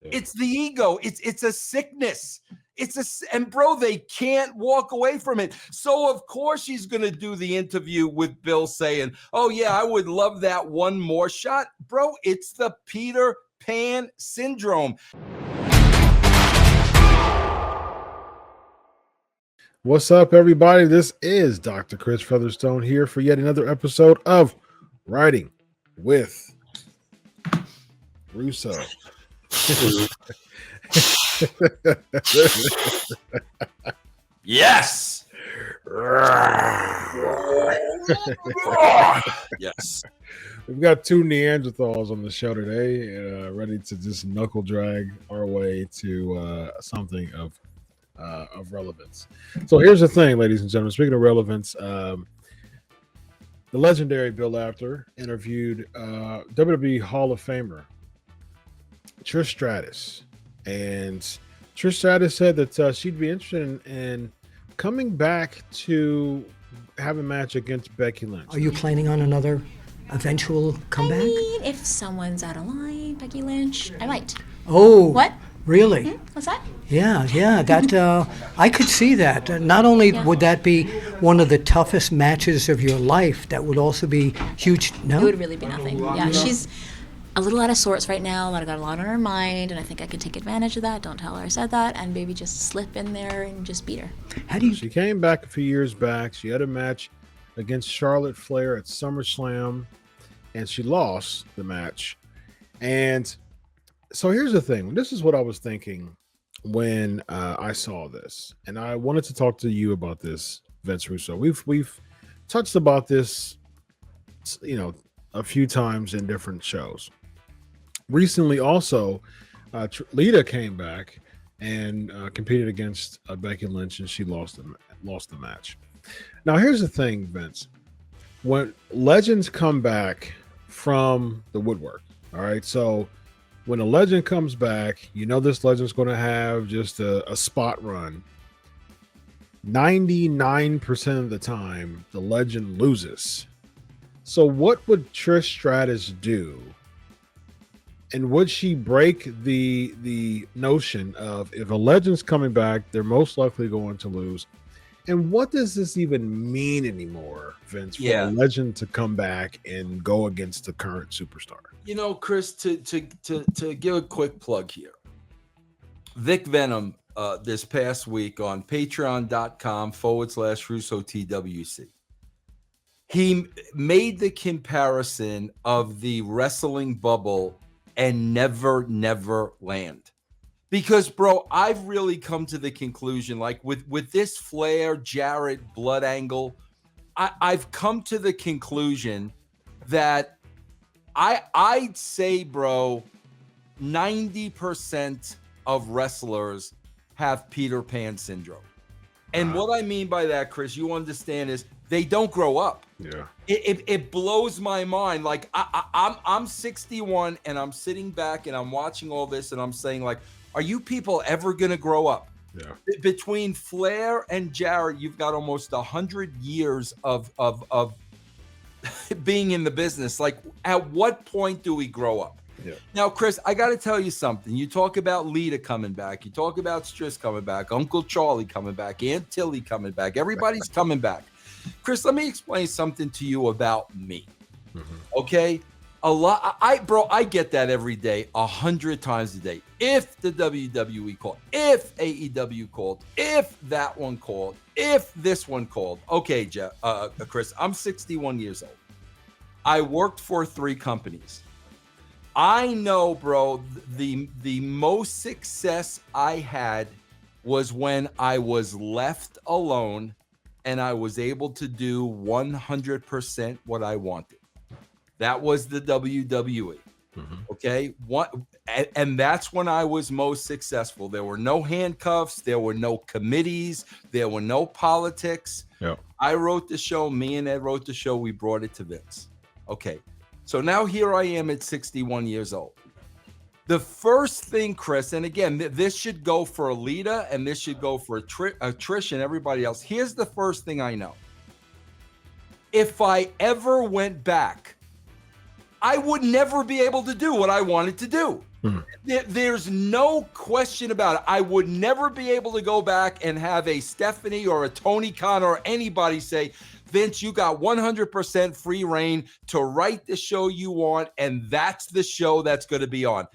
Yeah. It's the ego. It's a sickness. And bro, they can't walk away from it. So of course she's going to do the interview with Bill saying, "Oh yeah, I would love that one more shot." Bro, it's the Peter Pan syndrome. What's up, everybody? This is Dr. Chris Featherstone here for yet another episode of Writing with Russo. Yes. Yes. We've got two Neanderthals on the show today, ready to just knuckle drag our way to something of relevance. So here's the thing, ladies and gentlemen. Speaking of relevance, the legendary Bill Apter interviewed WWE Hall of Famer Trish Stratus, and Trish Stratus said that she'd be interested in coming back to have a match against Becky Lynch. Are you planning on another eventual comeback? I mean, if someone's out of line, Becky Lynch, I might. Oh, What? really? What's that? Yeah, that I could see that. Not only would that be one of the toughest matches of your life, that would also be huge. It No, would really be nothing. Yeah, she's a little out of sorts right now. Got a lot on her mind, and I think I could take advantage of that. Don't tell her I said that, and maybe just slip in there and just beat her. how do you? She came back a few years back. She had a match against Charlotte Flair at SummerSlam, and she lost the match. And so here's the thing. This is what I was thinking when I saw this, and I wanted to talk to you about this, Vince Russo. We've touched about this, a few times in different shows. Recently, also, Lita came back and competed against Becky Lynch, and she lost the match. Now, here's the thing, Vince. When legends come back from the woodwork, all right, so when a legend comes back, this legend's going to have just a spot run. 99% of the time, the legend loses. So what would Trish Stratus do? And would she break the notion of, if a legend's coming back, they're most likely going to lose? And what does this even mean anymore, Vince, for a legend to come back and go against the current superstar? Chris, to give a quick plug here, Vic Venom this past week on patreon.com/RussoTWC. He made the comparison of the wrestling bubble and Never Land. Because, bro, I've really come to the conclusion, like with this Flair, Jarrett, blood angle, I've come to the conclusion that I'd say, bro, 90% of wrestlers have Peter Pan syndrome. And what I mean by that, Chris, you understand, is they don't grow up. Yeah. It blows my mind. Like I'm 61 and I'm sitting back and I'm watching all this and I'm saying, like, are you people ever gonna grow up? Yeah. Between Flair and Jarrett, you've got almost 100 years of being in the business. Like, at what point do we grow up? Yeah. Now, Chris, I got to tell you something. You talk about Lita coming back. You talk about Stratus coming back. Uncle Charlie coming back. Aunt Tilly coming back. Everybody's coming back. Chris, let me explain something to you about me. Mm-hmm. Okay? I get that every day, 100 times a day. If the WWE called, if AEW called, if that one called, if this one called. Okay, Chris, I'm 61 years old. I worked for 3 companies. I know, bro, the most success I had was when I was left alone and I was able to do 100% what I wanted. That was the WWE. Mm-hmm. Okay. And that's when I was most successful. There were no handcuffs. There were no committees. There were no politics. Yeah. I wrote the show. Me and Ed wrote the show. We brought it to Vince. Okay. So now here I am at 61 years old. The first thing, Chris, and again, this should go for Alita and this should go for Trish and everybody else. Here's the first thing I know. If I ever went back, I would never be able to do what I wanted to do. There's no question about it. I would never be able to go back and have a Stephanie or a Tony Khan or anybody say, Vince, you got 100% free reign to write the show you want, and that's the show that's going to be on.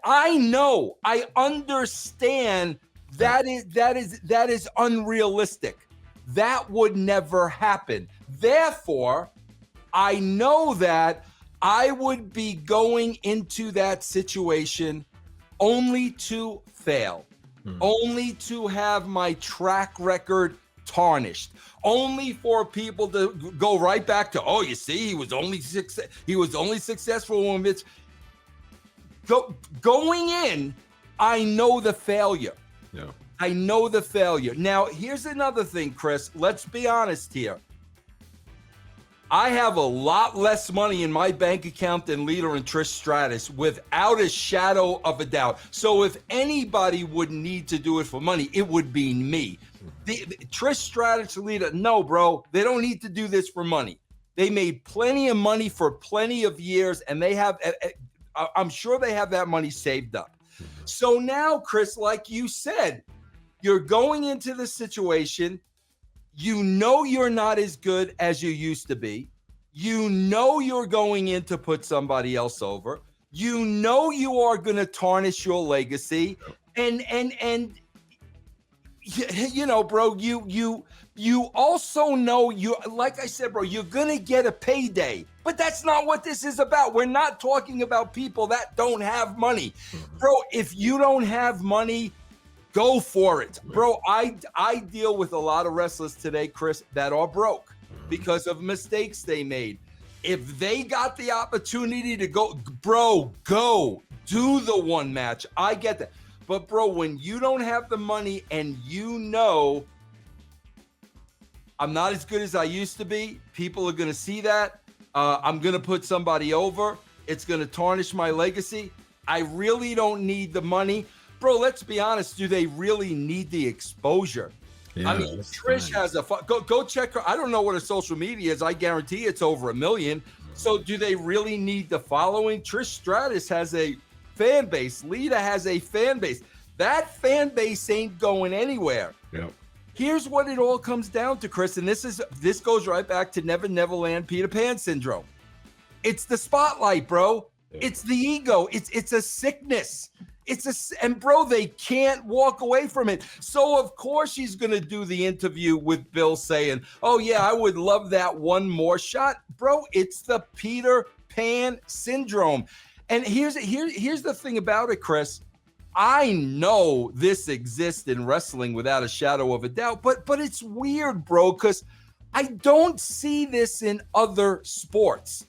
I know, I understand that is unrealistic. That would never happen. Therefore, I know that I would be going into that situation only to fail, only to have my track record tarnished, only for people to go right back to, oh, you see, he was only successful when it's going in. I know the failure. Yeah. I know the failure. Now, here's another thing, Chris. Let's be honest here. I have a lot less money in my bank account than Lita and Trish Stratus, without a shadow of a doubt. So if anybody would need to do it for money, it would be me. Trish Stratus, Lita, no, bro, they don't need to do this for money. They made plenty of money for plenty of years, and they have, I'm sure they have that money saved up. So now, Chris, like you said, you're going into the situation. You know you're not as good as you used to be. You know you're going in to put somebody else over. You know you are going to tarnish your legacy. And you know, bro, you also know, like I said, bro, you're going to get a payday. But that's not what this is about. We're not talking about people that don't have money. Bro, if you don't have money, go for it. Bro, I deal with a lot of wrestlers today, Chris, that are broke because of mistakes they made. If they got the opportunity to go, bro, go do the one match. I get that. But bro, when you don't have the money and you know I'm not as good as I used to be, people are going to see that. I'm going to put somebody over. It's going to tarnish my legacy. I really don't need the money. Bro, let's be honest. Do they really need the exposure? Yeah, I mean, Trish has go check her. I don't know what her social media is. I guarantee it's over 1 million. So do they really need the following? Trish Stratus has a fan base. Lita has a fan base. That fan base ain't going anywhere. Yep. Here's what it all comes down to, Chris, and this goes right back to Never Neverland Peter Pan syndrome. It's the spotlight, bro. Yeah. It's the ego. It's a sickness. And bro, they can't walk away from it. So of course she's gonna do the interview with Bill saying, "Oh yeah, I would love that one more shot." Bro, it's the Peter Pan syndrome. And here's the thing about it, Chris. I know this exists in wrestling without a shadow of a doubt, but it's weird, bro, because I don't see this in other sports.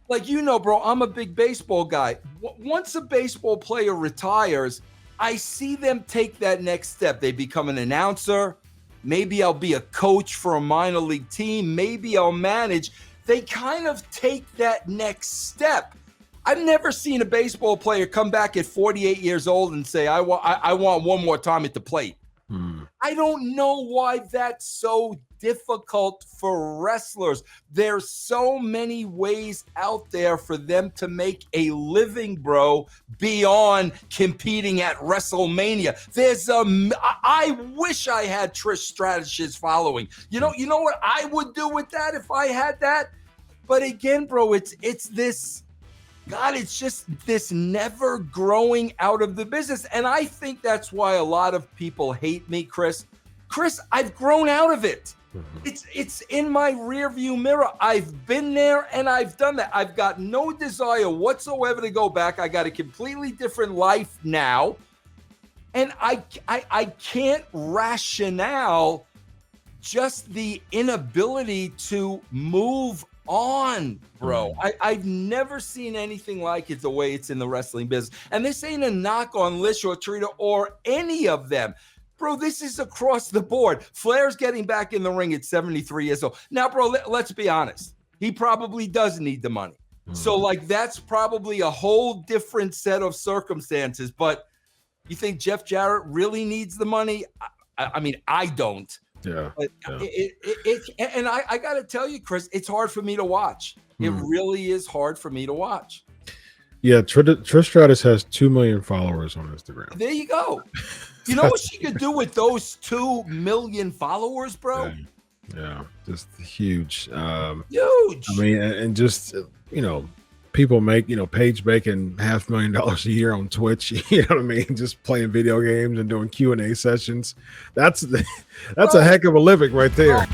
Like, you know, bro, I'm a big baseball guy. Once a baseball player retires, I see them take that next step. They become an announcer. Maybe I'll be a coach for a minor league team. Maybe I'll manage. They kind of take that next step. I've never seen a baseball player come back at 48 years old and say, I want one more time at the plate. I don't know why that's so difficult for wrestlers. There's so many ways out there for them to make a living, bro, beyond competing at WrestleMania. I wish I had Trish Stratus's following. You know what I would do with that if I had that? But again, bro, it's this, God, it's just this never growing out of the business. And I think that's why a lot of people hate me, Chris. Chris, I've grown out of it. It's in my rearview mirror. I've been there and I've done that. I've got no desire whatsoever to go back. I got a completely different life now. And I can't rationale just the inability to move on, bro. I've never seen anything like it the way it's in the wrestling business. And this ain't a knock on Lish or Trina or any of them. Bro, this is across the board. Flair's getting back in the ring at 73 years old. Now, bro, let's be honest. He probably does need the money. So, like, that's probably a whole different set of circumstances. But you think Jeff Jarrett really needs the money? I mean, I don't. Yeah. But and I got to tell you, Chris, it's hard for me to watch. It really is hard for me to watch. Yeah, Trish Stratus has 2 million followers on Instagram. There you go. You know what she could do with those 2 million followers, bro? Yeah, just huge. Huge. I mean, and just people make Paige making $500,000 a year on Twitch. You know what I mean? Just playing video games and doing Q&A sessions. That's a heck of a living right there.